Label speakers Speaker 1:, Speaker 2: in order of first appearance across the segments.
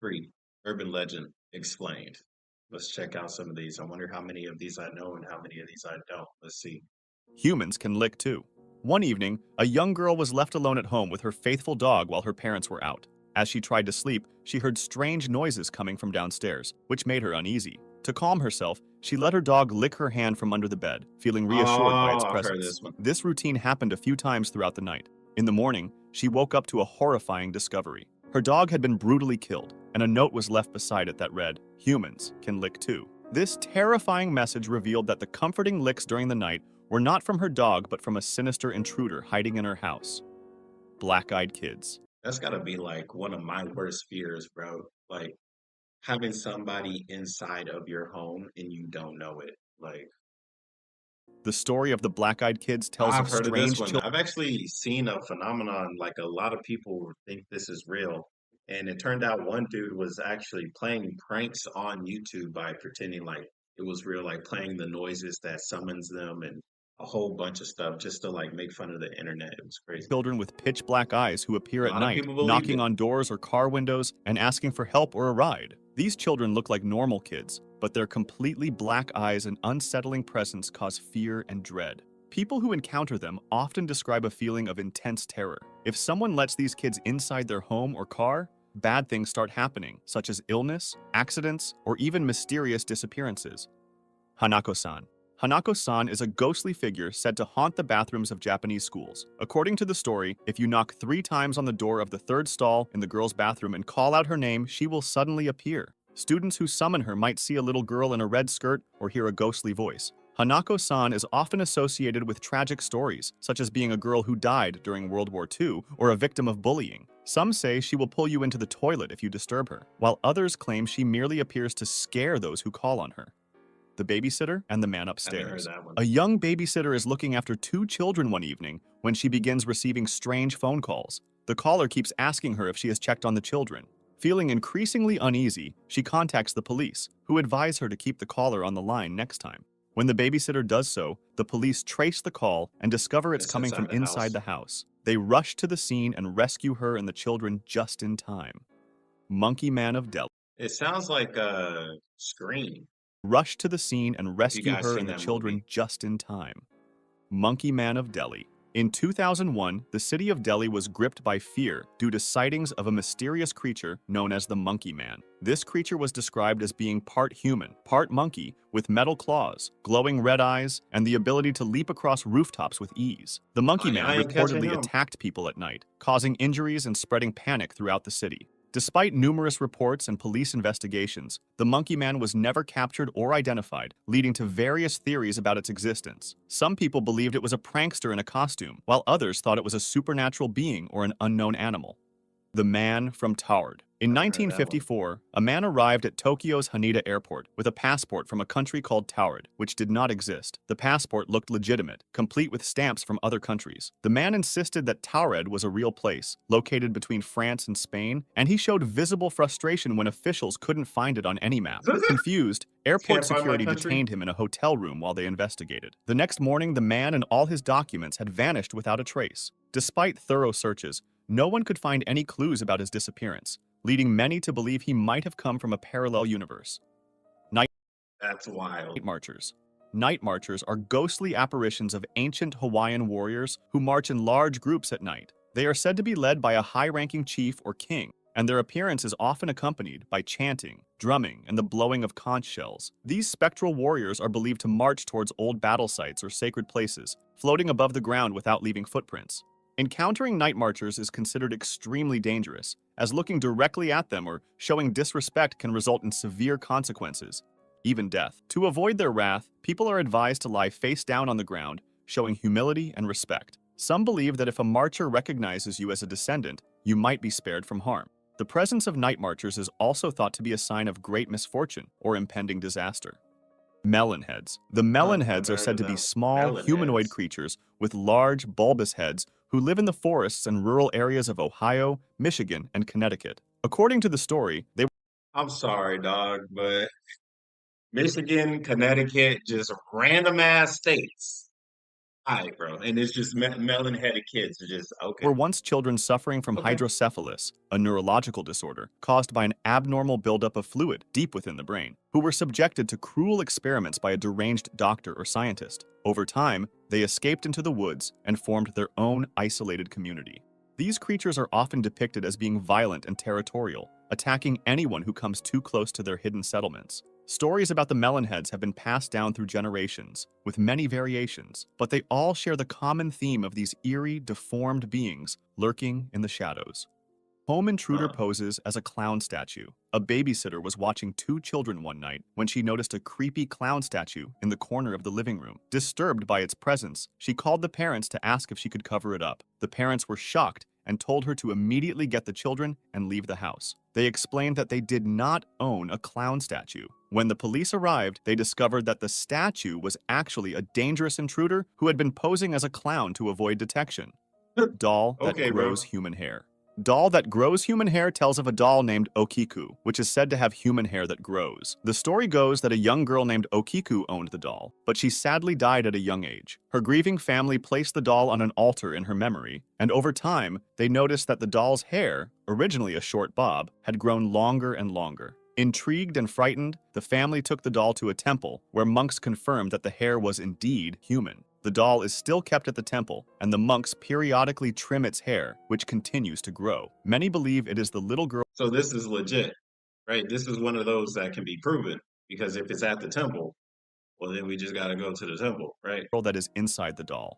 Speaker 1: free. Urban legend explained. Let's check out some of these. I wonder how many of these I know and how many of these I don't. Let's see.
Speaker 2: Humans can lick too. One evening, a young girl was left alone at home with her faithful dog while her parents were out. As she tried to sleep, she heard strange noises coming from downstairs, which made her uneasy. To calm herself, she let her dog lick her hand from under the bed, feeling reassured by its
Speaker 1: Oh, I've heard
Speaker 2: presence.
Speaker 1: this one.
Speaker 2: This routine happened a few times throughout the night. In the morning, she woke up to a horrifying discovery. Her dog had been brutally killed, and a note was left beside it that read, "Humans can lick too." This terrifying message revealed that the comforting licks during the night were not from her dog, but from a sinister intruder hiding in her house. Black-eyed kids.
Speaker 1: That's gotta be like one of my worst fears, bro. Like having somebody inside of your home and you don't know it. Like
Speaker 2: The story of the black-eyed kids tells of
Speaker 1: I've heard of this
Speaker 2: strange
Speaker 1: one.
Speaker 2: children.
Speaker 1: I've actually seen a phenomenon like a lot of people think this is real. And it turned out one dude was actually playing pranks on YouTube by pretending like it was real, like playing the noises that summons them and a whole bunch of stuff just to like make fun of the internet. It was crazy.
Speaker 2: Children with pitch black eyes who appear
Speaker 1: A
Speaker 2: at
Speaker 1: lot of
Speaker 2: night,
Speaker 1: people believed
Speaker 2: knocking
Speaker 1: it.
Speaker 2: on doors or car windows and asking for help or a ride. These children look like normal kids, but their completely black eyes and unsettling presence cause fear and dread. People who encounter them often describe a feeling of intense terror. If someone lets these kids inside their home or car, bad things start happening, such as illness, accidents, or even mysterious disappearances. Hanako-san. Hanako-san is a ghostly figure said to haunt the bathrooms of Japanese schools. According to the story, if you knock 3 times on the door of the third stall in the girl's bathroom and call out her name, she will suddenly appear. Students who summon her might see a little girl in a red skirt or hear a ghostly voice. Hanako-san is often associated with tragic stories, such as being a girl who died during World War II or a victim of bullying. Some say she will pull you into the toilet if you disturb her, while others claim she merely appears to scare those who call on her. The babysitter and the man
Speaker 1: I haven't heard
Speaker 2: upstairs.
Speaker 1: that one.
Speaker 2: A young babysitter is looking after 2 children one evening when she begins receiving strange phone calls. The caller keeps asking her if she has checked on the children. Feeling increasingly uneasy, she contacts the police, who advise her to keep the caller on the line next time. When the babysitter does so, the police trace the call and discover it's
Speaker 1: It's
Speaker 2: coming from
Speaker 1: inside the
Speaker 2: inside
Speaker 1: house.
Speaker 2: the house. They rush to the scene and rescue her and the children just in time. Monkey Man of Delhi.
Speaker 1: It sounds like a Scream,
Speaker 2: Rush to the scene and
Speaker 1: if you
Speaker 2: rescue
Speaker 1: guys
Speaker 2: her
Speaker 1: seen
Speaker 2: and the
Speaker 1: that
Speaker 2: children
Speaker 1: movie.
Speaker 2: just in time. Monkey Man of Delhi. In 2001, the city of Delhi was gripped by fear due to sightings of a mysterious creature known as the Monkey Man. This creature was described as being part human, part monkey, with metal claws, glowing red eyes, and the ability to leap across rooftops with ease. The Monkey Man
Speaker 1: I ain't catching
Speaker 2: reportedly
Speaker 1: him.
Speaker 2: attacked people at night, causing injuries and spreading panic throughout the city. Despite numerous reports and police investigations, the Monkey Man was never captured or identified, leading to various theories about its existence. Some people believed it was a prankster in a costume, while others thought it was a supernatural being or an unknown animal. The Man from Toward. In
Speaker 1: Never heard that one.
Speaker 2: 1954, a man arrived at Tokyo's Haneda Airport with a passport from a country called Taured, which did not exist. The passport looked legitimate, complete with stamps from other countries. The man insisted that Taured was a real place, located between France and Spain, and he showed visible frustration when officials couldn't find it on any map. Confused, airport
Speaker 1: Can't find my
Speaker 2: security
Speaker 1: country.
Speaker 2: detained him in a hotel room while they investigated. The next morning, the man and all his documents had vanished without a trace. Despite thorough searches, no one could find any clues about his disappearance, leading many to believe he might have come from a parallel universe. Night
Speaker 1: That's wild.
Speaker 2: Marchers. Night Marchers are ghostly apparitions of ancient Hawaiian warriors who march in large groups at night. They are said to be led by a high-ranking chief or king, and their appearance is often accompanied by chanting, drumming, and the blowing of conch shells. These spectral warriors are believed to march towards old battle sites or sacred places, floating above the ground without leaving footprints. Encountering night marchers is considered extremely dangerous, as looking directly at them or showing disrespect can result in severe consequences, even death. To avoid their wrath, people are advised to lie face down on the ground, showing humility and respect. Some believe that if a marcher recognizes you as a descendant, you might be spared from harm. The presence of night marchers is also thought to be a sign of great misfortune or impending disaster. Melon heads. The melon heads
Speaker 1: Never
Speaker 2: are
Speaker 1: heard
Speaker 2: said
Speaker 1: of
Speaker 2: to be
Speaker 1: that.
Speaker 2: small,
Speaker 1: Melon
Speaker 2: humanoid
Speaker 1: heads.
Speaker 2: creatures with large, bulbous heads who live in the forests and rural areas of Ohio, Michigan, and Connecticut. According to the story, they
Speaker 1: I'm sorry, dog, but Michigan, Connecticut, just random ass states. Alright, bro, and it's just melon-headed kids are just okay,
Speaker 2: Were once children suffering from
Speaker 1: okay.
Speaker 2: hydrocephalus, a neurological disorder caused by an abnormal buildup of fluid deep within the brain, who were subjected to cruel experiments by a deranged doctor or scientist. Over time, they escaped into the woods and formed their own isolated community. These creatures are often depicted as being violent and territorial, attacking anyone who comes too close to their hidden settlements. Stories about the melonheads have been passed down through generations, with many variations, but they all share the common theme of these eerie, deformed beings lurking in the shadows. Home intruder
Speaker 1: Huh.
Speaker 2: poses as a clown statue. A babysitter was watching two children one night when she noticed a creepy clown statue in the corner of the living room. Disturbed by its presence, she called the parents to ask if she could cover it up. The parents were shocked and told her to immediately get the children and leave the house. They explained that they did not own a clown statue. When the police arrived, they discovered that the statue was actually a dangerous intruder who had been posing as a clown to avoid detection. Doll that
Speaker 1: Okay, bro.
Speaker 2: grows human hair. Doll that grows human hair tells of a doll named Okiku, which is said to have human hair that grows. The story goes that a young girl named Okiku owned the doll, but she sadly died at a young age. Her grieving family placed the doll on an altar in her memory, and over time, they noticed that the doll's hair, originally a short bob, had grown longer and longer. Intrigued and frightened, the family took the doll to a temple, where monks confirmed that the hair was indeed human. The doll is still kept at the temple, and the monks periodically trim its hair, which continues to grow. Many believe it is the little girl
Speaker 1: So this is legit, right? This is one of those that can be proven because if it's at the temple, well, then we just got to go to the temple, right?
Speaker 2: that is inside the doll.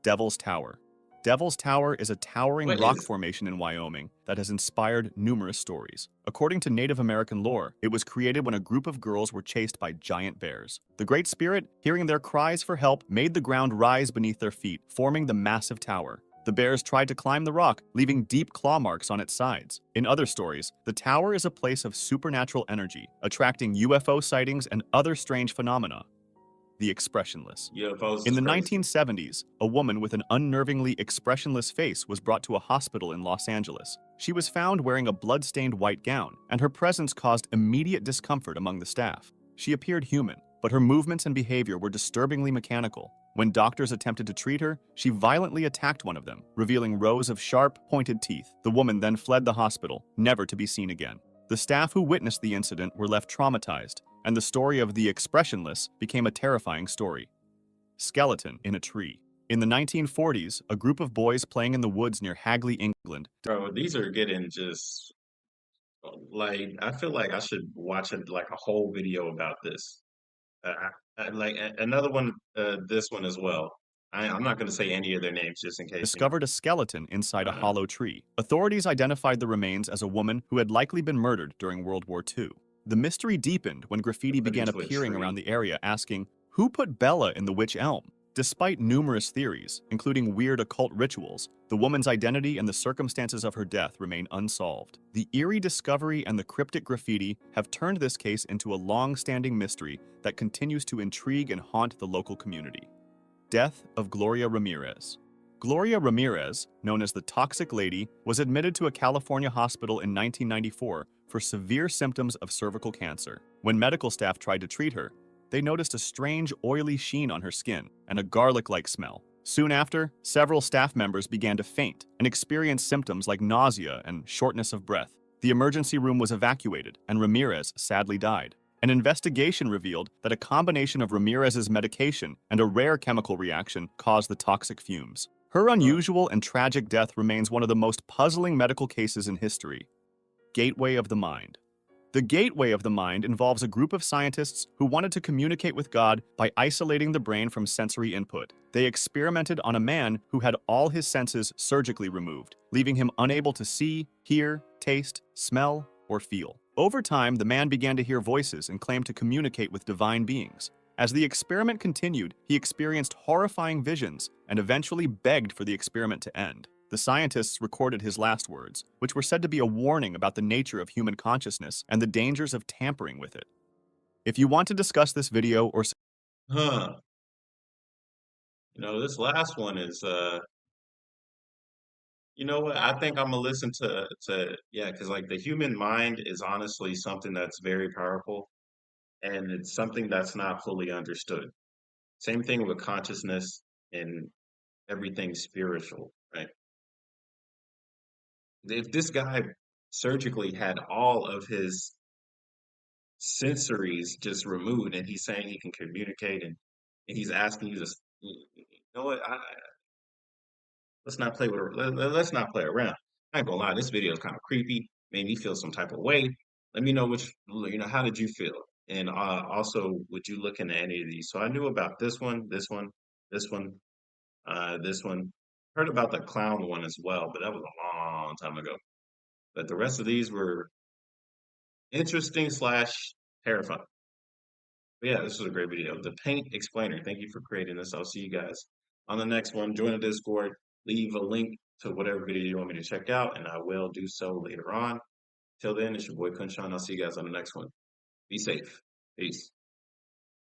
Speaker 2: Devil's Tower. Devil's Tower is a towering
Speaker 1: What
Speaker 2: rock
Speaker 1: is?
Speaker 2: formation in Wyoming that has inspired numerous stories. According to Native American lore, it was created when a group of girls were chased by giant bears. The Great Spirit, hearing their cries for help, made the ground rise beneath their feet, forming the massive tower. The bears tried to climb the rock, leaving deep claw marks on its sides. In other stories, the tower is a place of supernatural energy, attracting UFO sightings and other strange phenomena. The expressionless.
Speaker 1: UFOs
Speaker 2: In
Speaker 1: is
Speaker 2: the
Speaker 1: crazy.
Speaker 2: 1970s, a woman with an unnervingly expressionless face was brought to a hospital in Los Angeles. She was found wearing a blood-stained white gown, and her presence caused immediate discomfort among the staff. She appeared human, but her movements and behavior were disturbingly mechanical. When doctors attempted to treat her, she violently attacked one of them, revealing rows of sharp, pointed teeth. The woman then fled the hospital, never to be seen again. The staff who witnessed the incident were left traumatized, and the story of the expressionless became a terrifying story. Skeleton in a tree. In the 1940s, a group of boys playing in the woods near Hagley, England,
Speaker 1: Bro, these are getting just like I feel like I should watch like a whole video about this. Another one, this one as well. I'm not going to say any of their names just in case, you know.
Speaker 2: discovered a skeleton inside a
Speaker 1: Uh,
Speaker 2: hollow tree. Authorities identified the remains as a woman who had likely been murdered during World War II. The mystery deepened when graffiti
Speaker 1: put
Speaker 2: began
Speaker 1: into a
Speaker 2: appearing around
Speaker 1: tree.
Speaker 2: the area asking, "Who put Bella in the witch elm?" Despite numerous theories, including weird occult rituals, the woman's identity and the circumstances of her death remain unsolved. The eerie discovery and the cryptic graffiti have turned this case into a long-standing mystery that continues to intrigue and haunt the local community. Death of Gloria Ramirez. Gloria Ramirez, known as the Toxic Lady, was admitted to a California hospital in 1994 for severe symptoms of cervical cancer. When medical staff tried to treat her, they noticed a strange oily sheen on her skin and a garlic-like smell. Soon after, several staff members began to faint and experience symptoms like nausea and shortness of breath. The emergency room was evacuated, and Ramirez sadly died. An investigation revealed that a combination of Ramirez's medication and a rare chemical reaction caused the toxic fumes. Her
Speaker 1: Huh.
Speaker 2: unusual and tragic death remains one of the most puzzling medical cases in history. Gateway of the Mind. The Gateway of the Mind involves a group of scientists who wanted to communicate with God by isolating the brain from sensory input. They experimented on a man who had all his senses surgically removed, leaving him unable to see, hear, taste, smell, or feel. Over time, the man began to hear voices and claimed to communicate with divine beings. As the experiment continued, he experienced horrifying visions and eventually begged for the experiment to end. The scientists recorded his last words, which were said to be a warning about the nature of human consciousness and the dangers of tampering with it. If you want to discuss this video or
Speaker 1: Huh. You know, this last one is you know what? I think I'm gonna listen to yeah, because like the human mind is honestly something that's very powerful and it's something that's not fully understood. Same thing with consciousness. and everything spiritual, right? If this guy surgically had all of his sensories just removed and he's saying he can communicate and he's asking you to, you know what, let's not play with let's not play around. I ain't gonna lie, this video is kind of creepy, made me feel some type of way. Let me know how did you feel? And also, would you look into any of these? So I knew about this one, this one, this one, this one. Heard about the clown one as well, but that was a long time ago. But the rest of these were interesting slash terrifying. But yeah, this was a great video. The Paint Explainer. Thank you for creating this. I'll see you guys on the next one. Join the Discord. Leave a link to whatever video you want me to check out, and I will do so later on. Till then, it's your boy KhunShawn. I'll see you guys on the next one. Be safe. Peace.